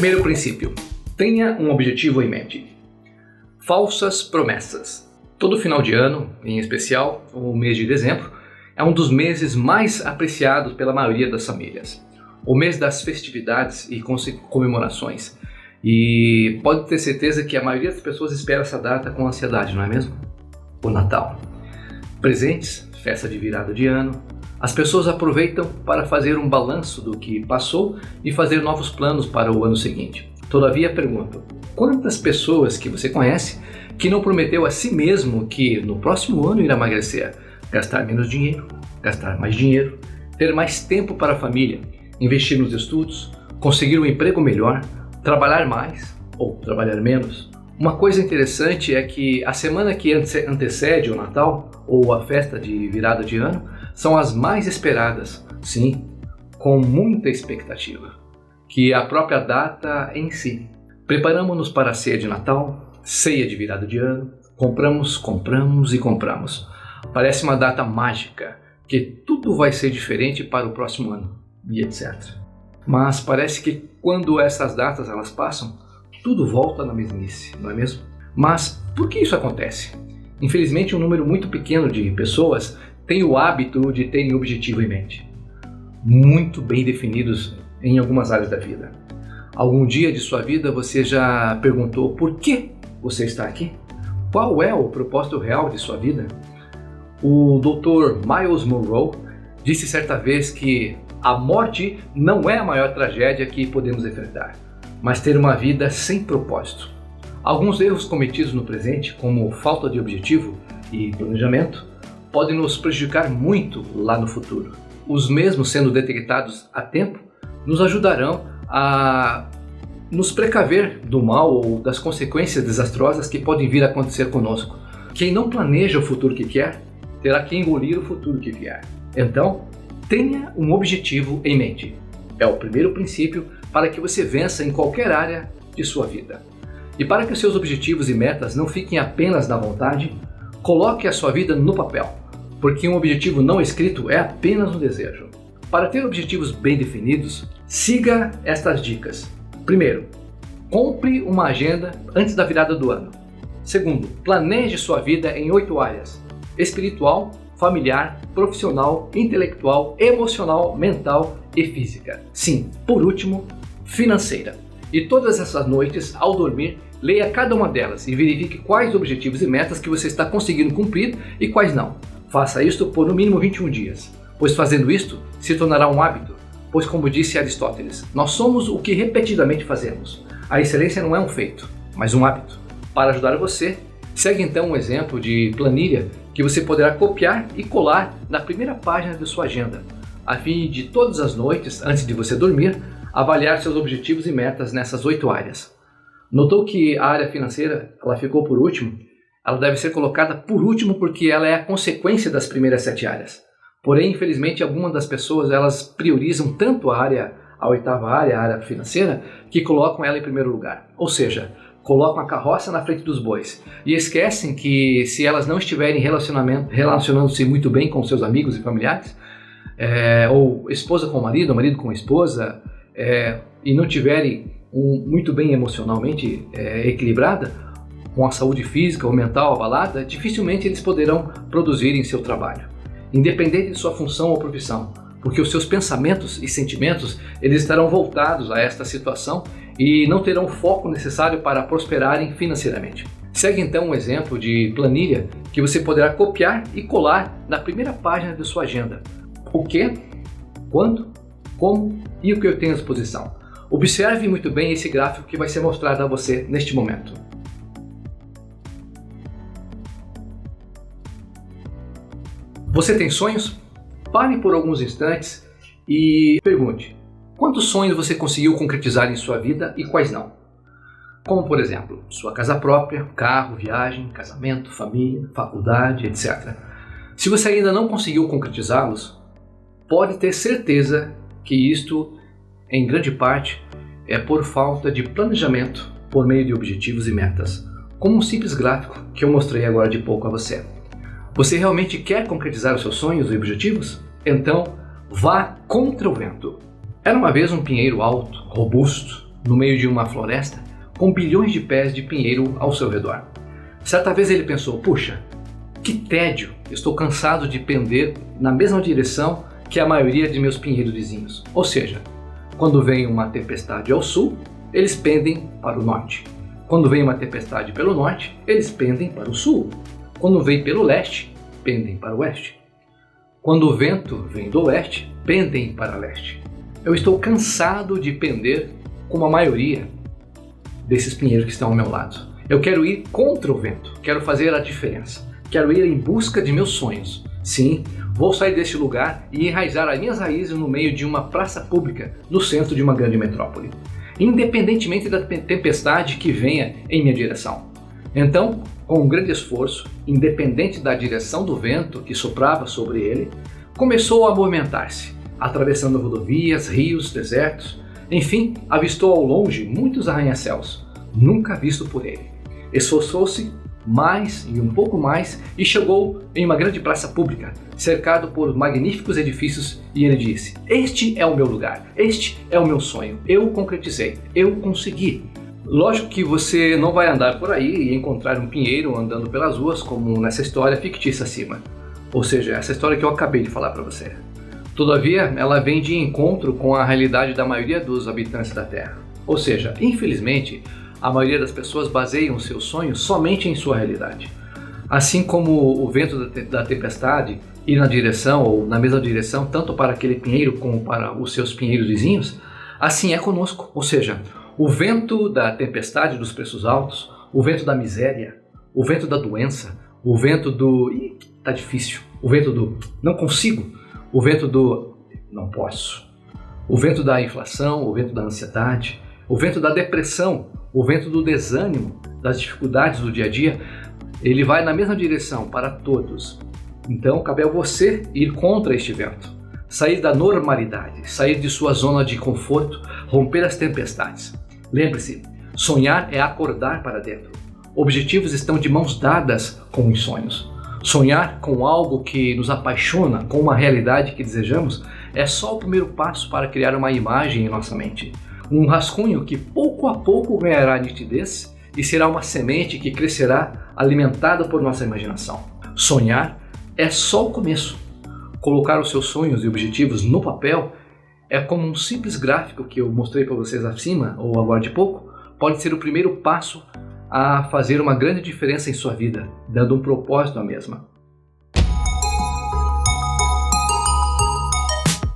Primeiro princípio: tenha um objetivo em mente. Falsas promessas. Todo final de ano, em especial o mês de dezembro, é um dos meses mais apreciados pela maioria das famílias. O mês das festividades e comemorações. E pode ter certeza que a maioria das pessoas espera essa data com ansiedade, não é mesmo? O Natal. Presentes, festa de virada de ano. As pessoas aproveitam para fazer um balanço do que passou e fazer novos planos para o ano seguinte. Todavia pergunto, quantas pessoas que você conhece que não prometeu a si mesmo que no próximo ano irá emagrecer, gastar menos dinheiro, gastar mais dinheiro, ter mais tempo para a família, investir nos estudos, conseguir um emprego melhor, trabalhar mais ou trabalhar menos? Uma coisa interessante é que a semana que antecede o Natal ou a festa de virada de ano são as mais esperadas, sim, com muita expectativa, que a própria data em si. Preparamos-nos para a ceia de Natal, ceia de virada de ano, compramos e compramos. Parece uma data mágica, que tudo vai ser diferente para o próximo ano, e etc. Mas parece que quando essas datas elas passam, tudo volta na mesmice, não é mesmo? Mas por que isso acontece? Infelizmente, um número muito pequeno de pessoas tem o hábito de terem um objetivo em mente, muito bem definidos em algumas áreas da vida. Algum dia de sua vida você já perguntou por que você está aqui? Qual é o propósito real de sua vida? O Dr. Myles Munroe disse certa vez que a morte não é a maior tragédia que podemos enfrentar, mas ter uma vida sem propósito. Alguns erros cometidos no presente, como falta de objetivo e planejamento, podem nos prejudicar muito lá no futuro. Os mesmos, sendo detectados a tempo, nos ajudarão a nos precaver do mal ou das consequências desastrosas que podem vir a acontecer conosco. Quem não planeja o futuro que quer, terá que engolir o futuro que vier. Então, tenha um objetivo em mente. É o primeiro princípio para que você vença em qualquer área de sua vida. E para que os seus objetivos e metas não fiquem apenas na vontade, coloque a sua vida no papel, porque um objetivo não escrito é apenas um desejo. Para ter objetivos bem definidos, siga estas dicas. Primeiro, compre uma agenda antes da virada do ano. Segundo, planeje sua vida em 8 áreas: espiritual, familiar, profissional, intelectual, emocional, mental e física. Sim, por último, financeira. E todas essas noites, ao dormir, leia cada uma delas e verifique quais objetivos e metas que você está conseguindo cumprir e quais não. Faça isto por no mínimo 21 dias, pois fazendo isto se tornará um hábito, pois como disse Aristóteles, nós somos o que repetidamente fazemos. A excelência não é um feito, mas um hábito. Para ajudar você, segue então um exemplo de planilha que você poderá copiar e colar na primeira página de sua agenda, a fim de todas as noites, antes de você dormir, avaliar seus objetivos e metas nessas 8 áreas. Notou que a área financeira ela ficou por último? Ela deve ser colocada por último porque ela é a consequência das primeiras 7 áreas. Porém, infelizmente, algumas das pessoas elas priorizam tanto a 8ª área, a área financeira, que colocam ela em primeiro lugar. Ou seja, colocam a carroça na frente dos bois e esquecem que se elas não estiverem relacionando-se muito bem com seus amigos e familiares, ou esposa com marido, ou marido com esposa, e não tiverem muito bem emocionalmente equilibrada, com a saúde física ou mental abalada, dificilmente eles poderão produzir em seu trabalho, independente de sua função ou profissão, porque os seus pensamentos e sentimentos eles estarão voltados a esta situação e não terão o foco necessário para prosperarem financeiramente. Segue então um exemplo de planilha que você poderá copiar e colar na primeira página de sua agenda. O que, quando, como e o que eu tenho à disposição. Observe muito bem esse gráfico que vai ser mostrado a você neste momento. Você tem sonhos? Pare por alguns instantes e pergunte: quantos sonhos você conseguiu concretizar em sua vida e quais não? Como, por exemplo, sua casa própria, carro, viagem, casamento, família, faculdade, etc. Se você ainda não conseguiu concretizá-los, pode ter certeza que isto, em grande parte, é por falta de planejamento por meio de objetivos e metas, como um simples gráfico que eu mostrei agora de pouco a você. Você realmente quer concretizar os seus sonhos e objetivos? Então, vá contra o vento. Era uma vez um pinheiro alto, robusto, no meio de uma floresta com bilhões de pés de pinheiro ao seu redor. Certa vez ele pensou: puxa, que tédio, estou cansado de pender na mesma direção que a maioria de meus pinheiros vizinhos. Ou seja, quando vem uma tempestade ao sul, eles pendem para o norte. Quando vem uma tempestade pelo norte, eles pendem para o sul. Quando vem pelo leste, pendem para o oeste. Quando o vento vem do oeste, pendem para leste. Eu estou cansado de pender como a maioria desses pinheiros que estão ao meu lado. Eu quero ir contra o vento, quero fazer a diferença. Quero ir em busca de meus sonhos. Sim, vou sair deste lugar e enraizar as minhas raízes no meio de uma praça pública no centro de uma grande metrópole, independentemente da tempestade que venha em minha direção. Então, com um grande esforço, independente da direção do vento que soprava sobre ele, começou a movimentar-se, atravessando rodovias, rios, desertos, enfim, avistou ao longe muitos arranha-céus, nunca visto por ele. Esforçou-se mais e um pouco mais e chegou em uma grande praça pública, cercado por magníficos edifícios, e ele disse: este é o meu lugar, este é o meu sonho, eu concretizei, eu consegui. Lógico que você não vai andar por aí e encontrar um pinheiro andando pelas ruas como nessa história fictícia acima, ou seja, essa história que eu acabei de falar para você. Todavia, ela vem de encontro com a realidade da maioria dos habitantes da Terra. Ou seja, infelizmente, a maioria das pessoas baseiam seus sonhos somente em sua realidade. Assim como o vento da tempestade ir na direção ou na mesma direção tanto para aquele pinheiro como para os seus pinheiros vizinhos, assim é conosco. Ou seja, o vento da tempestade dos preços altos, o vento da miséria, o vento da doença, o vento do tá difícil, o vento do não consigo, o vento do não posso, o vento da inflação, o vento da ansiedade, o vento da depressão, o vento do desânimo, das dificuldades do dia a dia, ele vai na mesma direção para todos. Então cabe a você ir contra este vento, sair da normalidade, sair de sua zona de conforto, romper as tempestades. Lembre-se, sonhar é acordar para dentro. Objetivos estão de mãos dadas com os sonhos. Sonhar com algo que nos apaixona, com uma realidade que desejamos, é só o primeiro passo para criar uma imagem em nossa mente. Um rascunho que pouco a pouco ganhará nitidez e será uma semente que crescerá alimentada por nossa imaginação. Sonhar é só o começo. Colocar os seus sonhos e objetivos no papel é como um simples gráfico que eu mostrei para vocês acima, ou agora de pouco, pode ser o primeiro passo a fazer uma grande diferença em sua vida, dando um propósito à mesma.